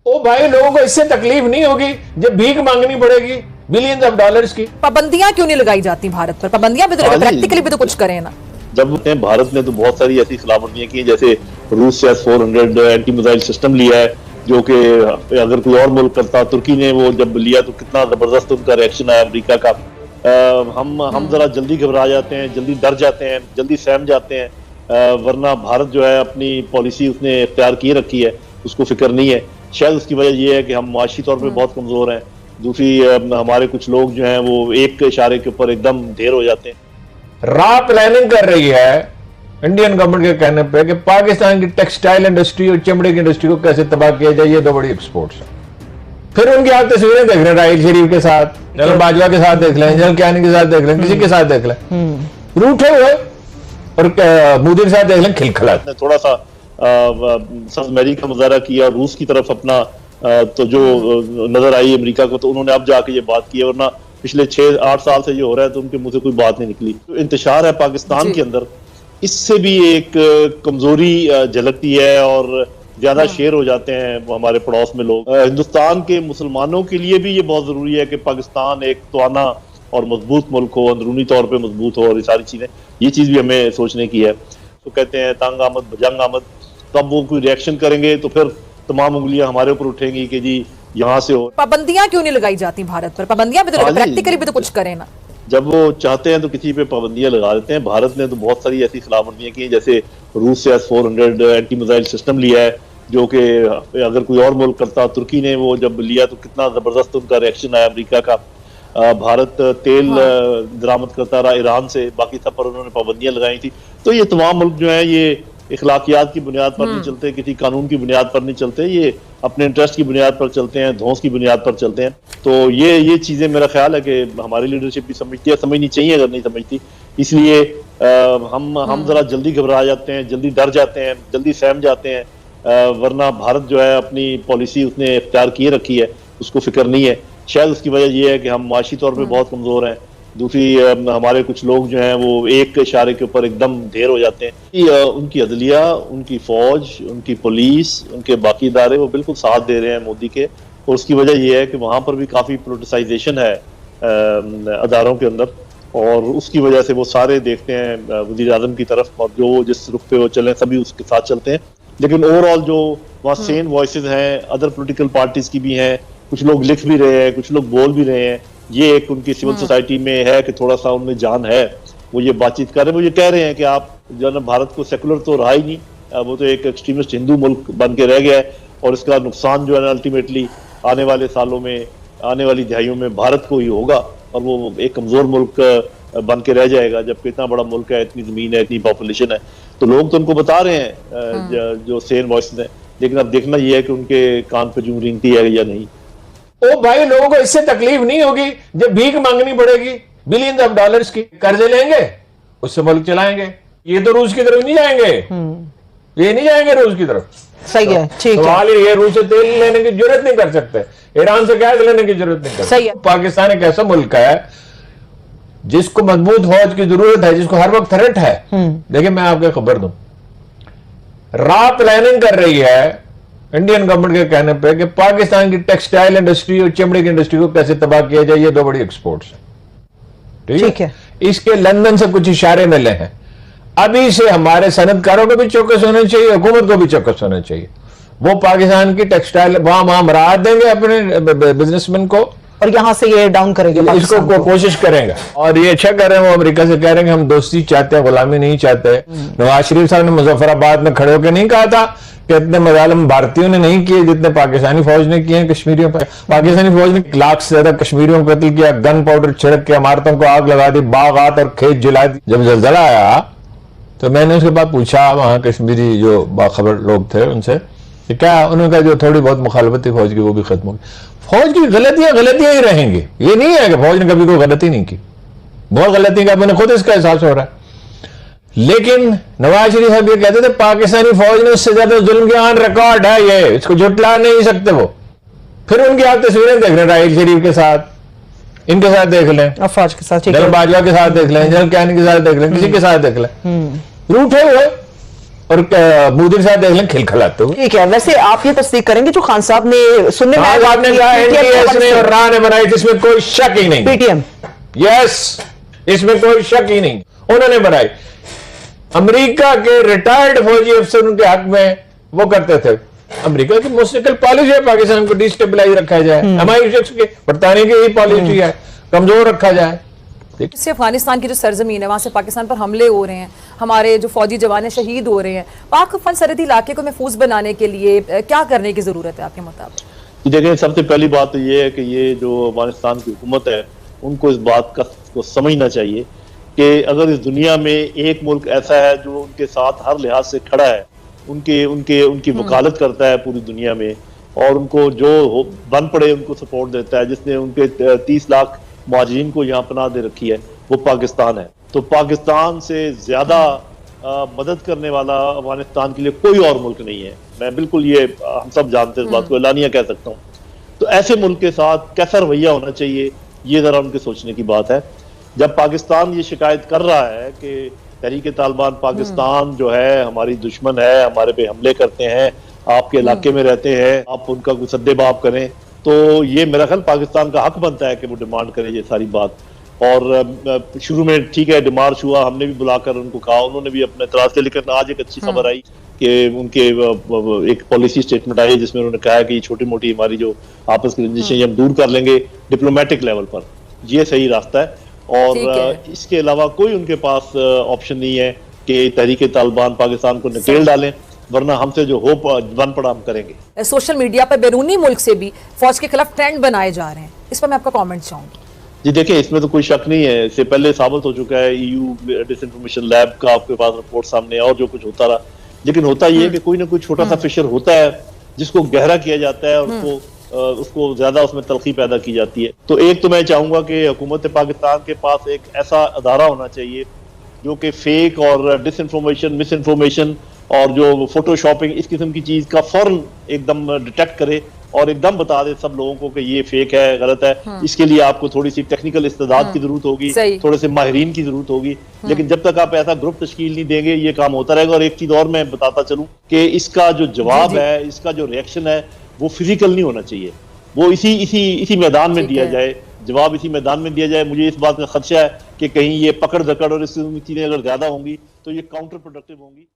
ओ भाई, लोगों को इससे तकलीफ नहीं होगी जब भीख मांगनी पड़ेगी बिलियंस ऑफ डॉलर्स की। पाबंदियां क्यों नहीं लगाई जाती भारत पर? पाबंदियां भी तो प्रैक्टिकली भी तो कुछ करें ना। जब भारत ने तो बहुत सारी ऐसी सलामतियां की, जैसे रूस से S-400 एंटी मिसाइल सिस्टम लिया है, जो कि अगर कोई और मुल्क करता, तुर्की ने वो जब लिया तो कितना जबरदस्त उनका रिएक्शन आया अमेरिका का। हम जरा जल्दी घबरा जाते हैं, जल्दी डर जाते हैं, जल्दी सहम जाते हैं, वरना भारत जो है अपनी पॉलिसी उसने इख्तियार की रखी है, उसको फिक्र नहीं है। शायद उसकी वजह यह है कि हम माशी तौर पर बहुत कमजोर हैं। दूसरी, हमारे कुछ लोग जो हैं वो एक इशारे के ऊपर एकदम ढेर हो जाते हैं। रॉ प्लानिंग कर रही है इंडियन गवर्नमेंट के कहने पे कि पाकिस्तान की टेक्सटाइल इंडस्ट्री और चमड़े की इंडस्ट्री को कैसे तबाह किया जाए, ये दो बड़ी एक्सपोर्ट्स है। फिर उनकी आप तस्वीरें देख रहे हैं, राहिल शरीफ के साथ, जनरल बाजवा के साथ देख लें, जनरल कियानी के साथ देख लें, किसी के साथ देख लें, रूठे हुए, और मोदी के साथ देख लें खिलखिला। थोड़ा सा सबमरीन का मुजाहरा किया रूस की तरफ अपना, तो जो नजर आई अमेरिका को, तो उन्होंने अब जाके ये बात की है, वरना पिछले 6-8 साल से ये हो रहा है तो उनके मुंह से कोई बात नहीं निकली। तो इंतशार है पाकिस्तान के अंदर, इससे भी एक कमजोरी झलकती है और ज्यादा शेर हो जाते हैं हमारे पड़ोस में लोग। हिंदुस्तान के मुसलमानों के लिए भी ये बहुत जरूरी है कि पाकिस्तान एक तवाना और मजबूत मुल्क हो, अंदरूनी तौर पे मजबूत हो, और ये सारी चीजें, ये चीज भी हमें सोचने की है। तो कहते हैं तंग आमद भजंग आमद, तब वो कोई रिएक्शन करेंगे तो फिर तमाम उंगलियां हमारे ऊपर उठेंगी कि जी यहाँ से हो। पाबंदियां क्यों नहीं लगाई जाती भारत पर? पाबंदियां भी तो प्रैक्टिकली भी तो कुछ करें ना। जब वो चाहते हैं तो किसी पे पाबंदियां लगा देते हैं। भारत ने तो बहुत सारी ऐसी सलामतियां की, जैसे रूस से S-400 एंटी मिसाइल सिस्टम लिया है, जो कि अगर कोई और मुल्क करता, तुर्की ने वो जब लिया तो कितना जबरदस्त उनका रिएक्शन आया अमेरिका का। भारत तेल दरामद करता रहा ईरान से, बाकी सब पर उन्होंने पाबंदियां लगाई थी। तो ये तमाम मुल्क जो है ये इखलाकियात की बुनियाद पर नहीं चलते, किसी कानून की बुनियाद पर नहीं चलते, ये अपने इंटरेस्ट की बुनियाद पर चलते हैं, धौंस की बुनियाद पर चलते हैं। तो ये चीजें मेरा ख्याल है कि हमारी लीडरशिप भी समझती है, समझनी चाहिए अगर नहीं समझती। इसलिए हम जरा जल्दी घबरा जाते हैं, जल्दी डर जाते हैं, जल्दी सहम जाते हैं, वरना भारत जो है अपनी पॉलिसी उसने इख्तियार किए रखी है, उसको फिक्र नहीं है। शायद उसकी वजह यह है कि हम माशी तौर पर बहुत कमजोर हैं। दूसरी, हमारे कुछ लोग जो हैं वो एक इशारे के ऊपर एकदम ढेर हो जाते हैं। उनकी अदलिया, उनकी फौज, उनकी पुलिस, उनके बाकी इदारे वो बिल्कुल साथ दे रहे हैं मोदी के, और उसकी वजह यह है कि वहाँ पर भी काफ़ी पोलिटिसाइजेशन है अदारों के अंदर, और उसकी वजह से वो सारे देखते हैं वज़ीर आज़म की तरफ, और जो जिस रुख पे वो चलें सभी उसके साथ चलते हैं। लेकिन ओवरऑल जो वहाँ सेन वॉइसेस हैं अदर पोलिटिकल पार्टीज की भी हैं, कुछ लोग लिख भी रहे हैं, कुछ लोग बोल भी रहे हैं, ये एक उनकी सिविल सोसाइटी में है कि थोड़ा सा उनमें जान है, वो ये बातचीत कर रहे हैं। वो ये कह रहे हैं कि आप जो है ना, भारत को सेकुलर तो रहा ही नहीं, वो तो एक एक्सट्रीमिस्ट हिंदू मुल्क बन के रह गया है, और इसका नुकसान जो है ना अल्टीमेटली आने वाले सालों में, आने वाली दिहाइयों में भारत को ही होगा, और वो एक कमजोर मुल्क बन के रह जाएगा, जबकि इतना बड़ा मुल्क है, इतनी जमीन है, इतनी पॉपुलेशन है। तो लोग तो उनको बता रहे हैं जो सेन वॉइसेस हैं, लेकिन अब देखना यह है कि उनके कान पे जूं रेंगती है या नहीं। ओ भाई, लोगों को इससे तकलीफ नहीं होगी जब भीख मांगनी पड़ेगी बिलियंस ऑफ डॉलर्स की। कर्जे लेंगे, उससे मुल्क चलाएंगे। ये तो रूस की तरफ नहीं जाएंगे, ये नहीं जाएंगे रूस की तरफ। सही है, ठीक है। ये रूस से तेल लेने की जरूरत नहीं कर सकते, ईरान से गैस लेने की जरूरत नहीं कर सकते। सही है। पाकिस्तान एक ऐसा मुल्क है जिसको मजबूत फौज की जरूरत है, जिसको हर वक्त थ्रेट है। देखिए, मैं आपको खबर दूं, रॉ प्लानिंग कर रही है इंडियन गवर्नमेंट के कहने पे कि पाकिस्तान की टेक्सटाइल इंडस्ट्री और चमड़े की इंडस्ट्री को कैसे तबाह किया जाए, ये दो बड़ी एक्सपोर्ट्स है। ठीक है। इसके लंदन से कुछ इशारे मिले हैं। अभी से हमारे सनतकारों को भी चौकस होना चाहिए, हुकूमत को भी चौकस होना चाहिए। वो पाकिस्तान की टेक्सटाइल वहां मराहत देंगे अपने बिजनेसमैन को, और यहां से ये डाउन करेंगे, इसको कोशिश करेंगे। और ये अच्छा कर रहे हैं, वो अमेरिका से कह रहे हैं कि हम दोस्ती चाहते हैं, गुलामी नहीं चाहते। नवाज शरीफ साहब ने मुजफ्फराबाद में खड़े होकर नहीं कहा था कि इतने मजालिम भारतीयों ने नहीं किए जितने पाकिस्तानी फौज ने किए कश्मीरियों पर। पाकिस्तानी फौज ने 1 लाख से ज्यादा कश्मीरियों को कत्ल किया, गन पाउडर छिड़क के इमारतों को आग लगा दी, बागात और खेत जला दी। जब जल्जला आया तो मैंने उसके बाद पूछा वहां कश्मीरी जो बाखबर लोग थे उनसे कि क्या, उन्होंने कहा जो थोड़ी बहुत मुखालफत थी फौज की वो भी खत्म हो गई। फौज की गलतियां ही रहेंगी, ये नहीं है कि फौज ने कभी कोई गलती नहीं की, बहुत गलती का मैंने खुद इसका एहसास हो रहा है। लेकिन नवाज शरीफ साहब ये कहते थे पाकिस्तानी फौज ने उससे ज्यादा जुल्म किया, ऑन रिकॉर्ड है, ये इसको झुटला नहीं सकते वो। फिर उनकी आप तस्वीरें देख रहे हैं, राहिल शरीफ के साथ, इनके साथ देख लें, अफवाज के साथ, जनरल बाजवा के साथ देख लें, जनरल कियानी के साथ देख लें, किसी के साथ देख लें, रूठे हुए, और मोदी साहब देख लें खिलखिलाते हुए। ठीक है, वैसे आप ये तस्दीक करेंगे जो खान साहब ने सुनने में आया, आपने कहा एनडीएस ने और राह ने बनाई, इसमें कोई शक ही नहीं। पीटीएम, यस, इसमें कोई शक ही नहीं, उन्होंने बनाई। अमेरिका के रिटायर्ड फौजी अफसर उनके हक में वो करते थे। अमेरिका की मुस्तकिल पॉलिसी है पाकिस्तान को डिस्टेबलाइज रखा जाए, MI6 के बरतानिया की यही पॉलिसी है, कमजोर रखा जाए। इससे अफगानिस्तान की जो सरजमीन है वहां से पाकिस्तान पर हमले हो रहे हैं, हमारे जो फौजी जवान शहीद हो रहे हैं, पाक अफगान सरहदी इलाके को महफूज बनाने के लिए क्या करने की जरूरत है आपके मुताबिक? देखिए, सबसे पहली बात तो ये है कि ये जो अफगानिस्तान की हुकूमत है उनको इस बात को समझना चाहिए कि अगर इस दुनिया में एक मुल्क ऐसा है जो उनके साथ हर लिहाज से खड़ा है, उनकी वकालत करता है पूरी दुनिया में, और उनको जो बन पड़े उनको सपोर्ट देता है, जिसने उनके 30 लाख मुहाजिरीन को यहाँ पनाह दे रखी है, वो पाकिस्तान है। तो पाकिस्तान से ज्यादा मदद करने वाला अफगानिस्तान के लिए कोई और मुल्क नहीं है। मैं बिल्कुल ये हम सब जानते हैं, इस बात को एलानिया कह सकता हूँ। तो ऐसे मुल्क के साथ कैसा रवैया होना चाहिए, ये जरा उनके सोचने की बात है। जब पाकिस्तान ये शिकायत कर रहा है कि तहरीक तालिबान पाकिस्तान जो है हमारी दुश्मन है, हमारे पे हमले करते हैं, आपके इलाके में रहते हैं, आप उनका कुछ सद्देबाब करें, तो ये मेरा ख्याल पाकिस्तान का हक बनता है कि वो डिमांड करे ये सारी बात। और शुरू में ठीक है डिमार्च हुआ, हमने भी बुलाकर उनको कहा, उन्होंने भी अपने तरह से, लेकिन आज एक अच्छी खबर आई कि उनके एक पॉलिसी स्टेटमेंट आई जिसमें उन्होंने कहा है कि छोटी मोटी हमारी जो आपस की रंजिशें हम दूर कर लेंगे डिप्लोमेटिक लेवल पर। ये सही रास्ता है, और इसके अलावा कोई उनके पास ऑप्शन नहीं है कि तहरीक तालिबान पाकिस्तान को नकेल डालें, वरना हमसे जो होप बन पड़ा हम करेंगे। सोशल मीडिया पर बैरूनी मुल्क से भी फौज के खिलाफ ट्रेंड बनाए जा रहे हैं, इस पर मैं आपका कमेंट चाहूंगी। जी देखिए, इसमें तो कोई शक नहीं है, इससे पहले साबित हो चुका है, EU डिसइंफॉर्मेशन लैब का आपके पास रिपोर्ट सामने और जो कुछ होता रहा। लेकिन होता ये है कि कोई ना कोई छोटा सा फिशर होता है जिसको गहरा किया जाता है और उसको ज्यादा उसमें तलखी पैदा की जाती है। तो एक तो मैं चाहूंगा कि हुकूमत पाकिस्तान के पास एक ऐसा अदारा होना चाहिए जो कि फेक और डिसइंफॉर्मेशन, मिस इन्फॉर्मेशन और जो फोटोशॉपिंग इस किस्म की चीज का फौरन एकदम डिटेक्ट करे और एकदम बता दे सब लोगों को कि ये फेक है, गलत है। इसके लिए आपको थोड़ी सी टेक्निकल इस्तेदाद की जरूरत होगी, थोड़े से माहिरीन की जरूरत होगी। लेकिन जब तक आप ऐसा ग्रुप तश्कील नहीं देंगे ये काम होता रहेगा। और एक चीज और मैं बताता चलूं कि इसका जो जवाब है, इसका जो रिएक्शन है, वो फिजिकल नहीं होना चाहिए, वो इसी मैदान में दिया जाए, जवाब इसी मैदान में दिया जाए। मुझे इस बात का खदशा है कि कहीं ये पकड़ धकड़ और इस चीजें अगर ज्यादा होंगी तो ये काउंटर प्रोडक्टिव होंगी।